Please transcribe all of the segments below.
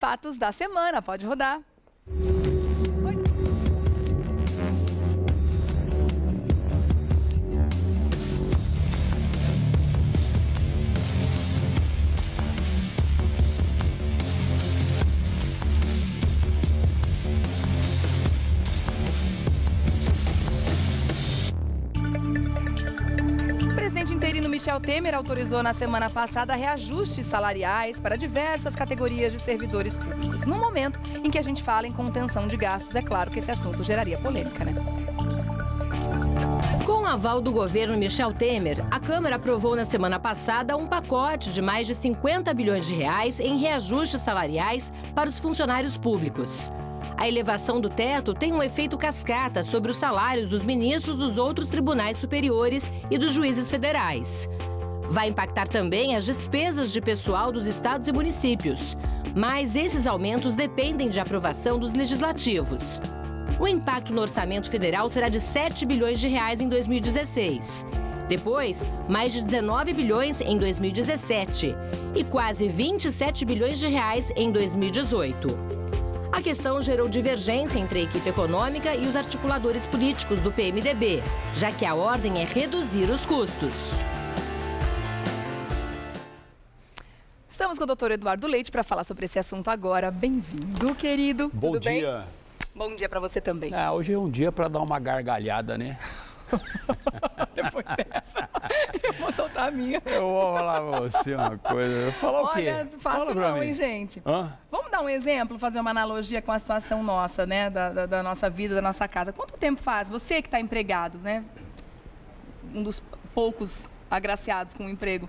fatos da semana. Pode rodar. O presidente interino Michel Temer autorizou na semana passada reajustes salariais para diversas categorias de servidores públicos. No momento em que a gente fala em contenção de gastos, é claro que esse assunto geraria polêmica, né? Com o aval do governo Michel Temer, a Câmara aprovou na semana passada um pacote de mais de 50 bilhões de reais em reajustes salariais para os funcionários públicos. A elevação do teto tem um efeito cascata sobre os salários dos ministros dos outros tribunais superiores e dos juízes federais. Vai impactar também as despesas de pessoal dos estados e municípios, mas esses aumentos dependem de aprovação dos legislativos. O impacto no orçamento federal será de 7 bilhões de reais em 2016. Depois, mais de 19 bilhões em 2017 e quase 27 bilhões de reais em 2018. A questão gerou divergência entre a equipe econômica e os articuladores políticos do PMDB, já que a ordem é reduzir os custos. Estamos com o doutor Eduardo Leite para falar sobre esse assunto agora. Bem-vindo, querido. Bom dia. Bem? Bom dia para você também. Hoje é um dia para dar uma gargalhada, né? Depois dessa, eu vou soltar a minha. Eu vou falar pra você uma coisa. Falar o quê? Olha, fácil não, hein, gente? Vamos dar um exemplo, fazer uma analogia com a situação nossa, né? Da nossa vida, da nossa casa. Quanto tempo faz? Você que está empregado, né? Um dos poucos agraciados com o emprego.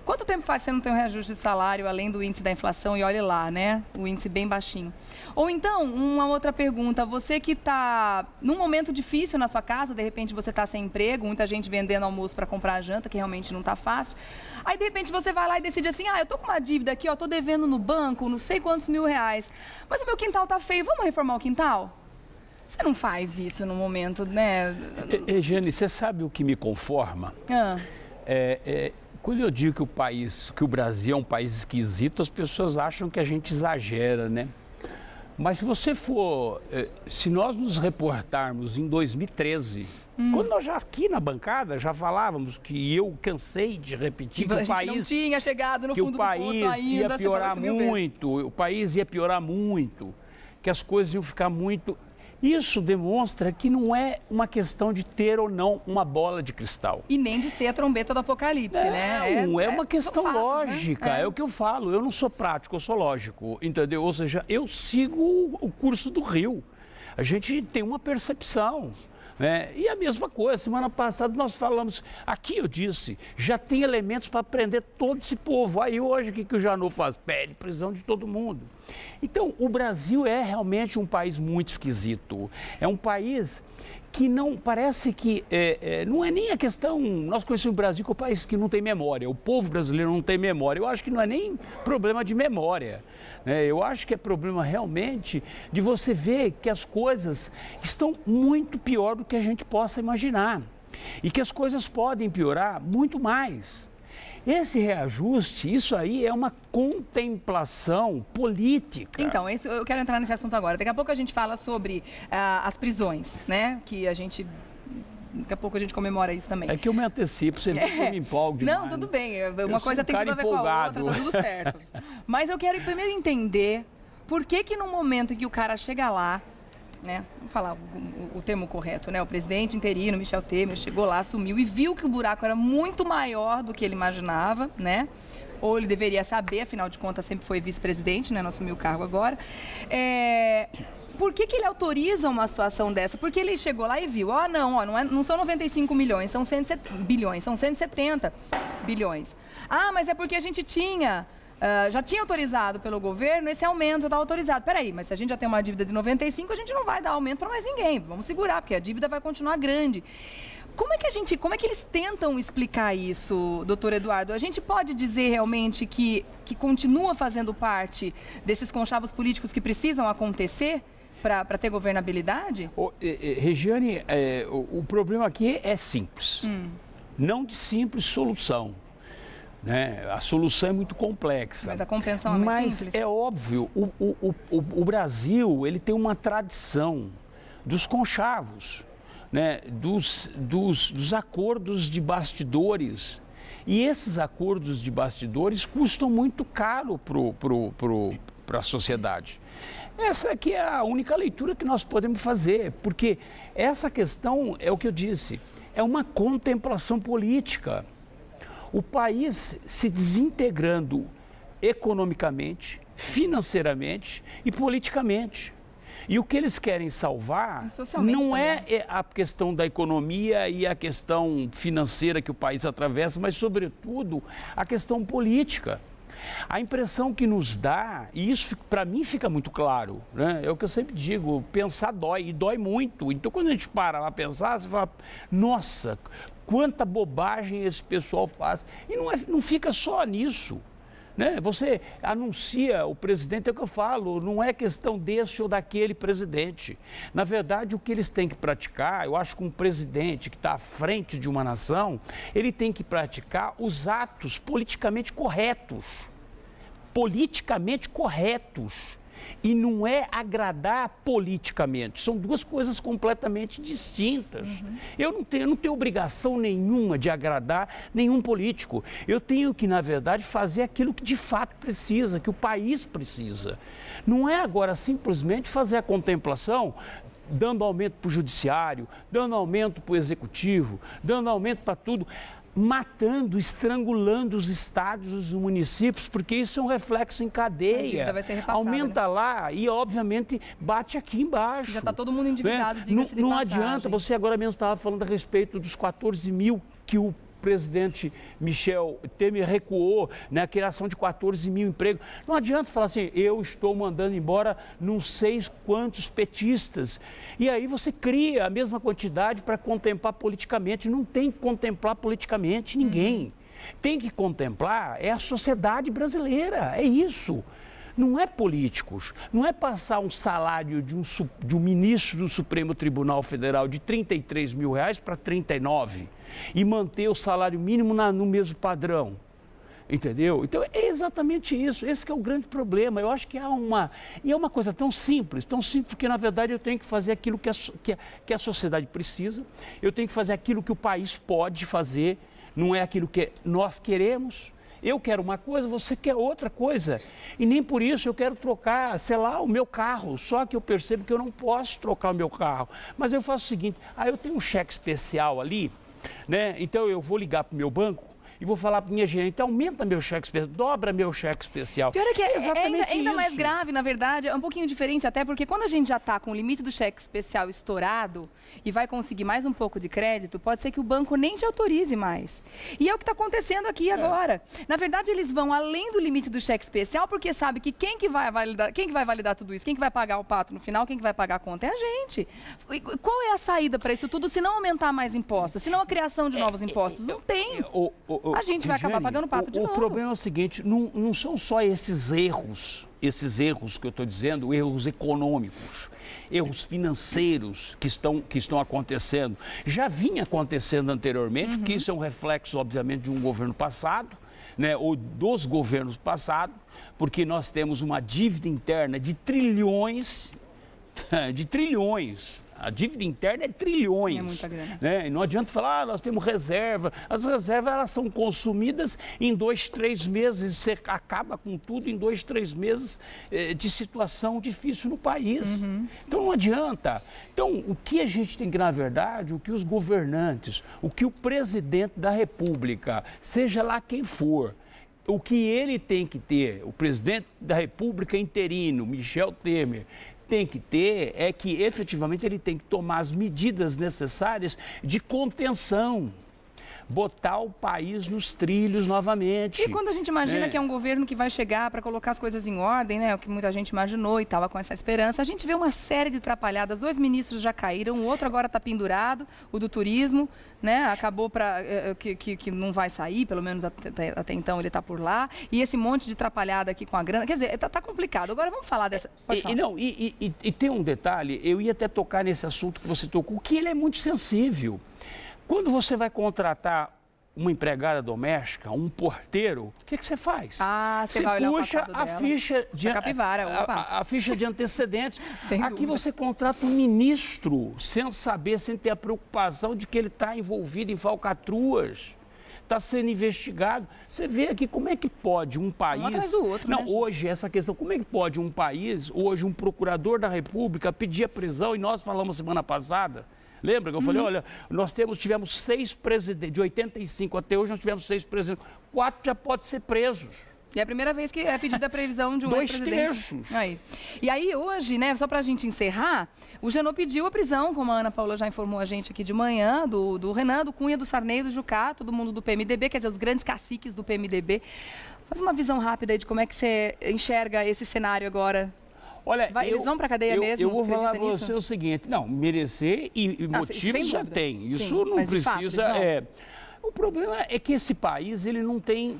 Quanto tempo faz você não tem um reajuste de salário, além do índice da inflação, e olha lá, né? O índice bem baixinho. Ou então, uma outra pergunta, você que está num momento difícil na sua casa, de repente você está sem emprego, muita gente vendendo almoço para comprar a janta, que realmente não está fácil. Aí, de repente, você vai lá e decide assim, eu tô com uma dívida aqui, tô devendo no banco, não sei quantos mil reais, mas o meu quintal tá feio, vamos reformar o quintal? Você não faz isso no momento, né? Regiane, você sabe o que me conforma? Quando eu digo que o Brasil é um país esquisito, as pessoas acham que a gente exagera, né? Mas se nós nos reportarmos em 2013, quando nós já aqui na bancada já falávamos que eu cansei de repetir que o país não tinha chegado no fundo do poço ainda, ia piorar muito, o país ia piorar muito, que as coisas iam ficar muito... Isso demonstra que não é uma questão de ter ou não uma bola de cristal. E nem de ser a trombeta do apocalipse, né? Não, é uma questão fatos, lógica, né? é o que eu falo. Eu não sou prático, eu sou lógico, entendeu? Ou seja, eu sigo o curso do rio. A gente tem uma percepção. E a mesma coisa, semana passada nós falamos, aqui eu disse, já tem elementos para prender todo esse povo. Aí hoje o que o Janot faz? Pede prisão de todo mundo. Então, o Brasil é realmente um país muito esquisito. É um país que não, parece que, não é nem a questão, nós conhecemos o Brasil como um país que não tem memória, o povo brasileiro não tem memória. Eu acho que não é nem problema de memória, né? Eu acho que é problema realmente de você ver que as coisas estão muito pior do que a gente possa imaginar e que as coisas podem piorar muito mais. Esse reajuste, isso aí é uma contemplação política. Então, eu quero entrar nesse assunto agora. Daqui a pouco a gente fala sobre as prisões, né? Que a gente... Daqui a pouco a gente comemora isso também. É que eu me antecipo, você me empolga demais. Não, tudo bem. Uma coisa tem tudo a ver com a outra, tá tudo certo. Mas eu quero primeiro entender por que no momento em que o cara chega lá, né? Vou falar o termo correto, né? O presidente interino, Michel Temer, chegou lá, assumiu e viu que o buraco era muito maior do que ele imaginava, né? Ou ele deveria saber, afinal de contas sempre foi vice-presidente, né? Não assumiu o cargo agora. Por que ele autoriza uma situação dessa? Porque ele chegou lá e viu, não são 95 milhões, são 170 bilhões, são 170 bilhões. Mas é porque a gente já tinha autorizado pelo governo esse aumento, está autorizado. Peraí, mas se a gente já tem uma dívida de 95, a gente não vai dar aumento para mais ninguém. Vamos segurar, porque a dívida vai continuar grande. Como é que eles tentam explicar isso, doutor Eduardo? A gente pode dizer realmente que continua fazendo parte desses conchavos políticos que precisam acontecer para ter governabilidade? Regiane, o problema aqui é simples. Não de simples solução. né? A solução é muito complexa. Mas a compreensão é mais simples. Mas é óbvio, o Brasil ele tem uma tradição dos conchavos, né? dos acordos de bastidores. E esses acordos de bastidores custam muito caro para a sociedade. Essa aqui é a única leitura que nós podemos fazer, porque essa questão, é o que eu disse, é uma contemplação política. O país se desintegrando economicamente, financeiramente e politicamente. E o que eles querem salvar não é a questão da economia e a questão financeira que o país atravessa, mas, sobretudo, a questão política. A impressão que nos dá, e isso para mim fica muito claro, né? É o que eu sempre digo, pensar dói, e dói muito. Então, quando a gente para lá pensar, você fala, nossa, quanta bobagem esse pessoal faz. E não fica só nisso. Né? Você anuncia o presidente, é o que eu falo, não é questão desse ou daquele presidente. Na verdade, o que eles têm que praticar, eu acho que um presidente que está à frente de uma nação, ele tem que praticar os atos politicamente corretos. Politicamente corretos. E não é agradar politicamente, são duas coisas completamente distintas. Eu não tenho obrigação nenhuma de agradar nenhum político. Eu tenho que, na verdade, fazer aquilo que de fato precisa, que o país precisa. Não é agora simplesmente fazer a contemplação dando aumento para o judiciário, dando aumento para o executivo, dando aumento para tudo, matando, estrangulando os estados, os municípios, porque isso é um reflexo em cadeia. Vai ser repassada, aumenta, né? Lá e, obviamente, bate aqui embaixo. Já está todo mundo endividado, diga-se de Não passagem. adianta, você agora mesmo estava falando a respeito dos 14 mil que o presidente Michel Temer recuou na criação de 14 mil empregos. Não adianta falar assim, eu estou mandando embora não sei quantos petistas. E aí você cria a mesma quantidade para contemplar politicamente. Não tem que contemplar politicamente ninguém. Tem que contemplar é a sociedade brasileira, é isso. Não é políticos, não é passar um salário de um ministro do Supremo Tribunal Federal de R$33 mil para 39 e manter o salário mínimo no mesmo padrão, entendeu? Então é exatamente isso, esse que é o grande problema. Eu acho que é uma coisa tão simples porque na verdade eu tenho que fazer aquilo que a sociedade precisa, eu tenho que fazer aquilo que o país pode fazer, não é aquilo que nós queremos. Eu quero uma coisa, você quer outra coisa. E nem por isso eu quero trocar, sei lá, o meu carro. Só que eu percebo que eu não posso trocar o meu carro. Mas eu faço o seguinte, eu tenho um cheque especial ali, né? Então eu vou ligar para o meu banco e vou falar para minha gerente, aumenta meu cheque especial, dobra meu cheque especial. Pior é que exatamente ainda isso. mais grave, na verdade, é um pouquinho diferente até, porque quando a gente já está com o limite do cheque especial estourado e vai conseguir mais um pouco de crédito, pode ser que o banco nem te autorize mais. E é o que está acontecendo aqui agora. Na verdade, eles vão além do limite do cheque especial, porque sabe que quem que vai validar tudo isso, quem que vai pagar o pato no final, quem que vai pagar a conta é a gente. Qual é a saída para isso tudo se não aumentar mais impostos, se não a criação de novos impostos? Não tem. A gente vai acabar pagando pato de novo. O problema é o seguinte, não são só esses erros que eu estou dizendo, erros econômicos, erros financeiros que estão acontecendo. Já vinha acontecendo anteriormente, porque isso é um reflexo, obviamente, de um governo passado, né, ou dos governos passados, porque nós temos uma dívida interna de trilhões. A dívida interna é trilhões. É muita grana. Né? E não adianta falar, nós temos reserva. As reservas elas são consumidas em 2, 3 meses. Você acaba com tudo em 2, 3 meses de situação difícil no país. Então não adianta. Então o que a gente tem que, na verdade, o que os governantes, o que o presidente da República, seja lá quem for, o que ele tem que ter, o presidente da República interino, Michel Temer, tem que ter é que efetivamente ele tem que tomar as medidas necessárias de contenção, botar o país nos trilhos novamente. E quando a gente imagina que é um governo que vai chegar para colocar as coisas em ordem, né, o que muita gente imaginou e estava com essa esperança, a gente vê uma série de atrapalhadas. 2 ministros já caíram, o outro agora está pendurado, o do turismo, né, acabou que não vai sair, pelo menos até então ele está por lá, e esse monte de atrapalhada aqui com a grana, quer dizer, está complicado. Agora vamos falar dessa... Pode falar. E tem um detalhe, eu ia até tocar nesse assunto que você tocou, que ele é muito sensível. Quando você vai contratar uma empregada doméstica, um porteiro, o que você faz? Você vai olhar puxa o a ficha de a ficha de antecedentes. Aqui você contrata um ministro sem saber, sem ter a preocupação de que ele está envolvido em falcatruas. Está sendo investigado. Você vê aqui como é que pode um país... Um atrás do outro, não, né, hoje, essa questão, como é que pode um país, hoje, um procurador da República pedir a prisão, e nós falamos semana passada, lembra que eu falei, olha, nós tivemos 6 presidentes, de 85 até hoje nós tivemos 6 presidentes, 4 já podem ser presos. E é a primeira vez que é pedida a previsão de um ex-presidente. 2/3. Aí. E aí hoje, né, só pra gente encerrar, o Janot pediu a prisão, como a Ana Paula já informou a gente aqui de manhã, do Renan, do Cunha, do Sarney, do Jucá, todo mundo do PMDB, quer dizer, os grandes caciques do PMDB. Faz uma visão rápida aí de como é que você enxerga esse cenário agora. Olha, eles vão para a cadeia mesmo? Eu vou falar para você o seguinte, não, merecer e motivos já tem, isso não precisa... O problema é que esse país, ele não tem,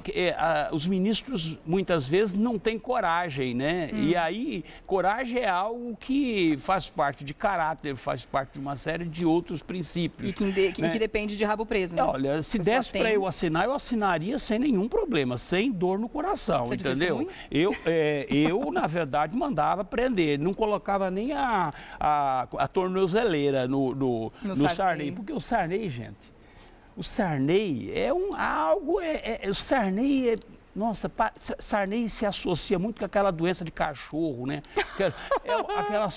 os ministros muitas vezes não têm coragem, né? E aí, coragem é algo que faz parte de caráter, faz parte de uma série de outros princípios. E que depende de rabo preso, né? Olha, se desse para eu assinaria sem nenhum problema, sem dor no coração, entendeu? Eu, na verdade, mandava prender, não colocava nem a tornozeleira no Sarney, porque o Sarney, gente... O Sarney é o Sarney nossa, Sarney se associa muito com aquela doença de cachorro, né?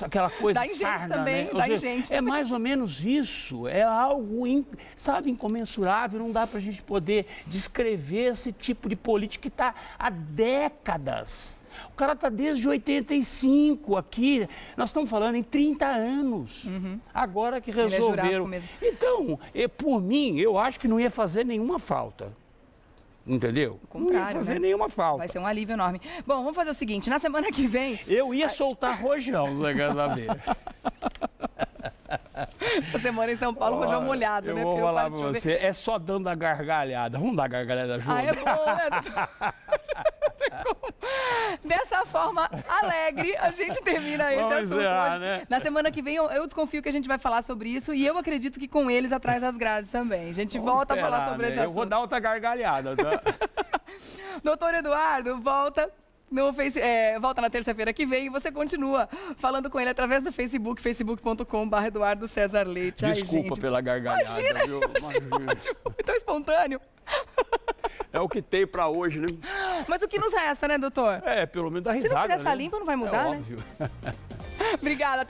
Aquela coisa sarna, também, né? É mais ou menos isso, é algo, incomensurável, não dá para a gente poder descrever esse tipo de política que está há décadas. O cara está desde 85 aqui, nós estamos falando em 30 anos, agora que resolveram. Ele é então, por mim, eu acho que não ia fazer nenhuma falta, entendeu? O contrário, não ia fazer nenhuma falta. Vai ser um alívio enorme. Bom, vamos fazer o seguinte, na semana que vem... Eu ia soltar rojão no Legado da Beira. Você mora em São Paulo, rojão molhado, né? Eu vou falar para você, é só dando a gargalhada. Vamos dar a gargalhada junto? É bom, né? Dessa forma alegre, a gente termina esse assunto hoje. Né? Na semana que vem, eu desconfio que a gente vai falar sobre isso e eu acredito que com eles atrás das grades também. A gente volta a falar sobre esse assunto. Eu vou dar outra gargalhada, tá? Doutor Eduardo, volta na terça-feira que vem e você continua falando com ele através do Facebook, facebook.com.br Eduardo César Leite. Desculpa pela gargalhada, viu? Imagina. Tão espontâneo. É o que tem pra hoje, né? Mas o que nos resta, né, doutor? Pelo menos dá risada. Se não fizer essa limpa, não vai mudar, né? Óbvio. Obrigada.